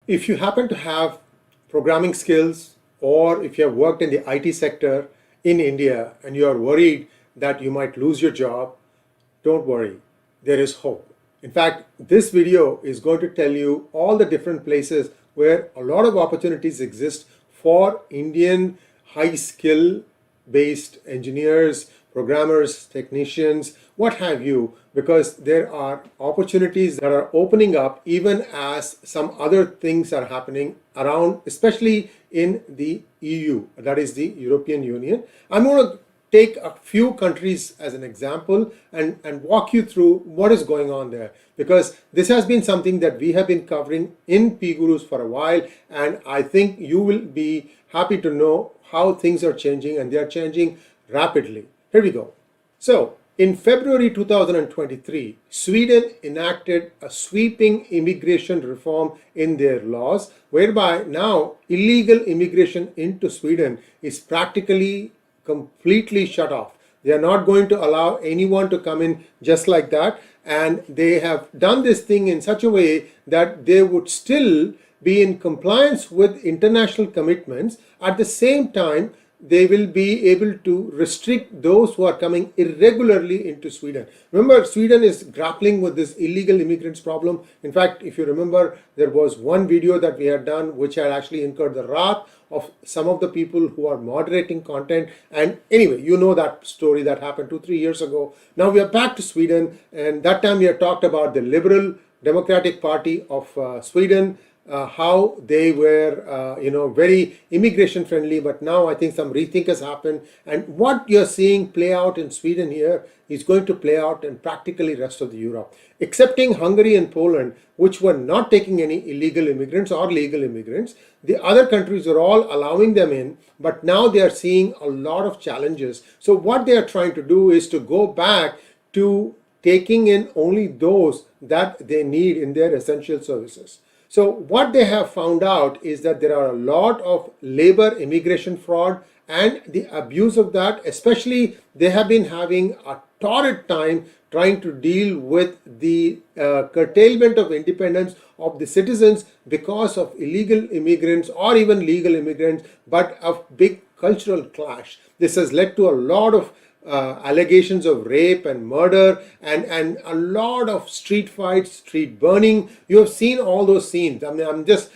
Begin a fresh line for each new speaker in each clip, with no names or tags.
If you happen to have programming skills, or if you have worked in the IT sector in India and you are worried that you might lose your job, don't worry, there is hope. In fact, this video is going to tell you all the different places where a lot of opportunities exist for Indian high skill based engineers, programmers, technicians, what have you, because there are opportunities that are opening up even as some other things are happening around, especially in the EU, that is the European Union. I'm going to take a few countries as an example and walk you through what is going on there, because this has been something that we have been covering in PGurus for a while, and I think you will be happy to know how things are changing, and they are changing rapidly. Here we go. So in February 2023, Sweden enacted a sweeping immigration reform in their laws, whereby now illegal immigration into Sweden is practically completely shut off. They are not going to allow anyone to come in just like that, and they have done this thing in such a way that they would still be in compliance with international commitments. At the same time, they will be able to restrict those who are coming irregularly into Sweden. Remember, Sweden is grappling with this illegal immigrants problem. In fact, if you remember, there was one video that we had done which had actually incurred the wrath of some of the people who are moderating content. And anyway, you know that story that happened 2-3 years ago. Now we are back to Sweden, and that time we had talked about the Liberal Democratic Party of Sweden, how they were, very immigration friendly, but now I think some rethink has happened, and what you're seeing play out in Sweden here is going to play out in practically rest of the Europe, excepting Hungary and Poland, which were not taking any illegal immigrants or legal immigrants. The other countries are all allowing them in, but now they are seeing a lot of challenges. So what they are trying to do is to go back to taking in only those that they need in their essential services. So what they have found out is that there are a lot of labor immigration fraud and the abuse of that. Especially they have been having a torrid time trying to deal with the curtailment of independence of the citizens because of illegal immigrants or even legal immigrants, but a big cultural clash. This has led to a lot of allegations of rape and murder and a lot of street fights, street burning. You have seen all those scenes. I mean, I'm just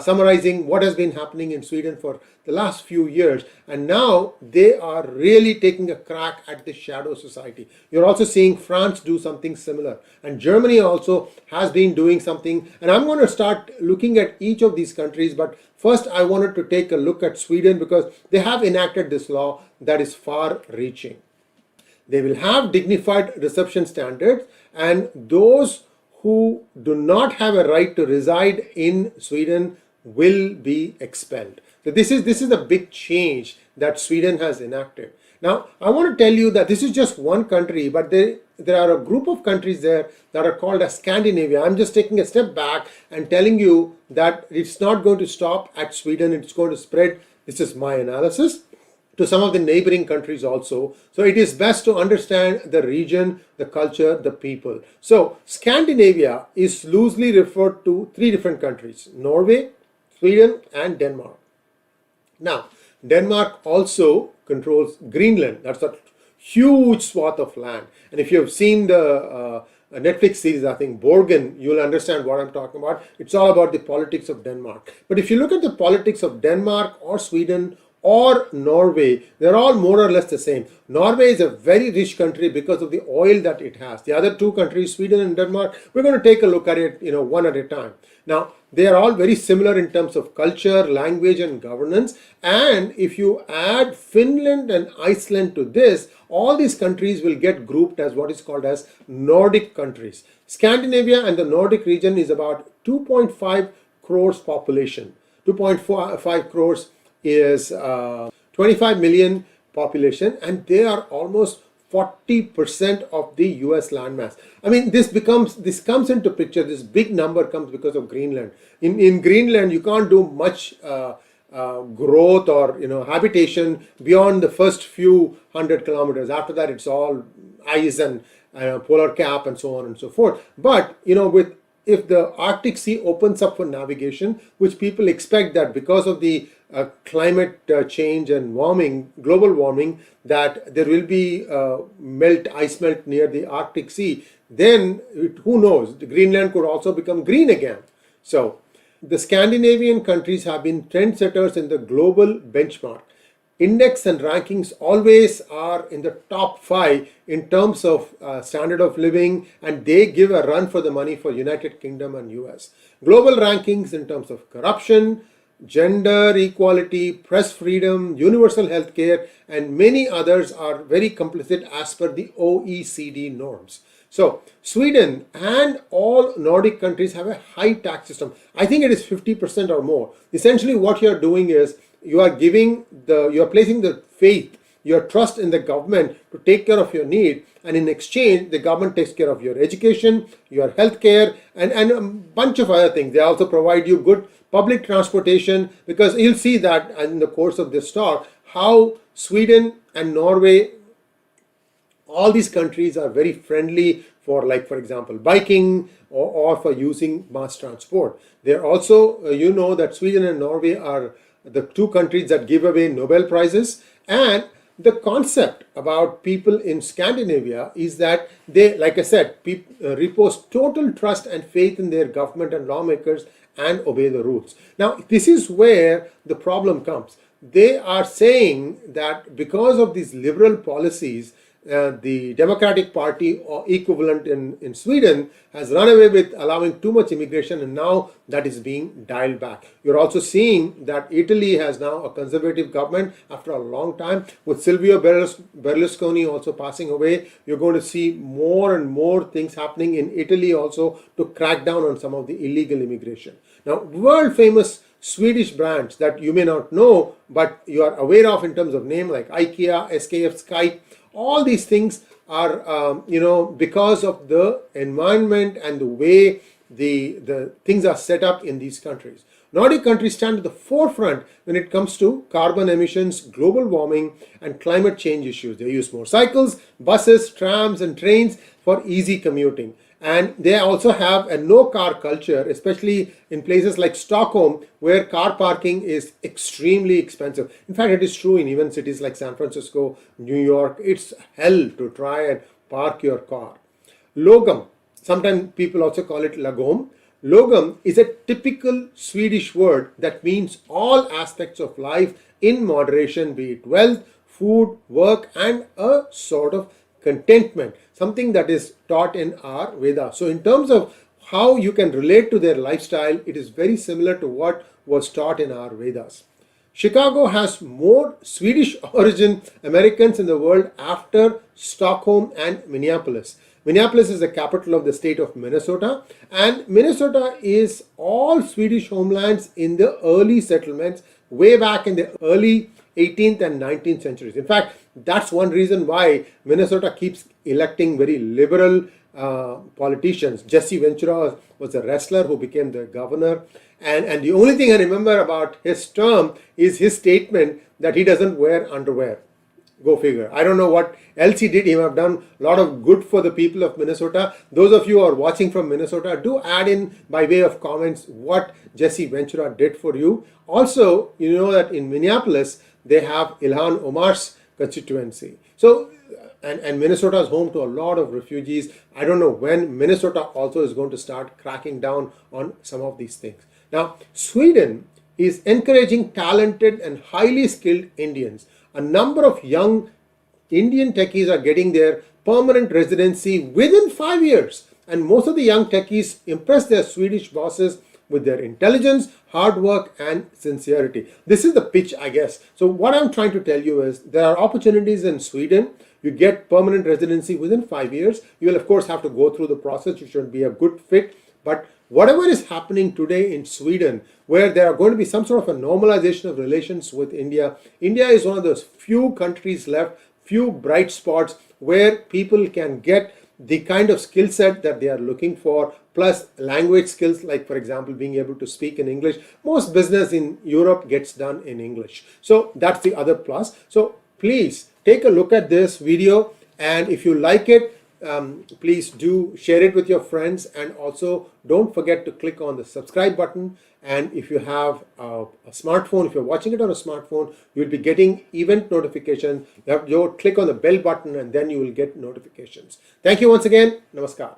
summarizing what has been happening in Sweden for the last few years, and now they are really taking a crack at the shadow society. You're also seeing France do something similar, and Germany also has been doing something, and I'm going to start looking at each of these countries, but first I wanted to take a look at Sweden because they have enacted this law that is far reaching. They will have dignified reception standards, and those who do not have a right to reside in Sweden will be expelled. So this is a big change that Sweden has enacted. Now, I want to tell you that this is just one country, but there are a group of countries there that are called as Scandinavia. I'm just taking a step back and telling you that it's not going to stop at Sweden. It's going to spread, this is my analysis, to some of the neighboring countries also. So it is best to understand the region, the culture, the people. So Scandinavia is loosely referred to 3 different countries: Norway, Sweden, and Denmark. Now, Denmark also controls Greenland. That's a huge swath of land. And if you have seen the Netflix series, I think Borgen, you'll understand what I'm talking about. It's all about the politics of Denmark. But if you look at the politics of Denmark or Sweden or Norway, they're all more or less the same. Norway is a very rich country because of the oil that it has. The other 2 countries, Sweden and Denmark, we're going to take a look at it, one at a time. Now, they are all very similar in terms of culture, language, and governance. And if you add Finland and Iceland to this, all these countries will get grouped as what is called as Nordic countries. Scandinavia and the Nordic region is about 2.5 crores population. 2.5 crores is 25 million population, and they are almost 40% of the US landmass. I mean, this comes into picture. This big number comes because of Greenland. In Greenland, you can't do much growth or habitation beyond the first few 100 kilometers. After that, it's all ice and polar cap and so on and so forth. But with if the Arctic Sea opens up for navigation, which people expect that because of the climate change and warming, global warming, that there will be ice melt near the Arctic Sea, then who knows, the Greenland could also become green again. So the Scandinavian countries have been trendsetters in the global benchmark. Index and rankings always are in the top 5 in terms of standard of living, and they give a run for the money for United Kingdom and US. Global rankings in terms of corruption, gender equality, press freedom, universal health care, and many others are very complicit as per the OECD norms. So Sweden and all Nordic countries have a high tax system. I think it is 50% or more. Essentially what you are doing is you are placing the faith, your trust in the government to take care of your need, and in exchange the government takes care of your education, your health care, and a bunch of other things. They also provide you good public transportation, because you'll see that in the course of this talk how Sweden and Norway, all these countries are very friendly for, like, for example, biking or for using mass transport. They're also, you know that Sweden and Norway are the 2 countries that give away Nobel Prizes. And the concept about people in Scandinavia is that they, like I said, repose total trust and faith in their government and lawmakers and obey the rules. Now, this is where the problem comes. They are saying that because of these liberal policies, the Democratic Party or equivalent in Sweden has run away with allowing too much immigration, and now that is being dialed back. You're also seeing that Italy has now a conservative government after a long time. With Silvio Berlusconi also passing away, you're going to see more and more things happening in Italy also to crack down on some of the illegal immigration. Now, world famous Swedish brands that you may not know but you are aware of in terms of name, like IKEA, SKF, Skype, all these things are, because of the environment and the way the things are set up in these countries. Nordic countries stand at the forefront when it comes to carbon emissions, global warming, and climate change issues. They use motorcycles, buses, trams, and trains for easy commuting. And they also have a no-car culture, especially in places like Stockholm, where car parking is extremely expensive. In fact, it is true in even cities like San Francisco, New York. It's hell to try and park your car. Lagom, sometimes people also call it lagom. Lagom is a typical Swedish word that means all aspects of life in moderation, be it wealth, food, work, and a sort of contentment, something that is taught in our Vedas. So in terms of how you can relate to their lifestyle, it is very similar to what was taught in our Vedas. Chicago has more Swedish origin Americans in the world after Stockholm and Minneapolis. Minneapolis is the capital of the state of Minnesota, and Minnesota is all Swedish homelands in the early settlements way back in the early 18th and 19th centuries. In fact, that's one reason why Minnesota keeps electing very liberal politicians. Jesse Ventura was a wrestler who became the governor. And the only thing I remember about his term is his statement that he doesn't wear underwear. Go figure. I don't know what else he did. He might have done a lot of good for the people of Minnesota. Those of you who are watching from Minnesota, do add in by way of comments what Jesse Ventura did for you. Also, you know that in Minneapolis, they have Ilhan Omar's constituency. So, and Minnesota is home to a lot of refugees. I don't know when Minnesota also is going to start cracking down on some of these things. Now, Sweden is encouraging talented and highly skilled Indians. A number of young Indian techies are getting their permanent residency within 5 years. And most of the young techies impress their Swedish bosses with their intelligence, hard work, and sincerity. This is the pitch, I guess. So what I'm trying to tell you is there are opportunities in Sweden. You get permanent residency within 5 years. You will, of course, have to go through the process. You should be a good fit. But whatever is happening today in Sweden, where there are going to be some sort of a normalization of relations with India, India is one of those few countries left, few bright spots where people can get the kind of skill set that they are looking for, plus language skills, like, for example, being able to speak in English. Most business in Europe gets done in English. So that's the other plus. So please take a look at this video, and if you like it, please do share it with your friends, and also don't forget to click on the subscribe button. And if you have a smartphone, if you're watching it on a smartphone, you'll be getting event notifications. You'll click on the bell button and then you will get notifications. Thank you once again. Namaskar.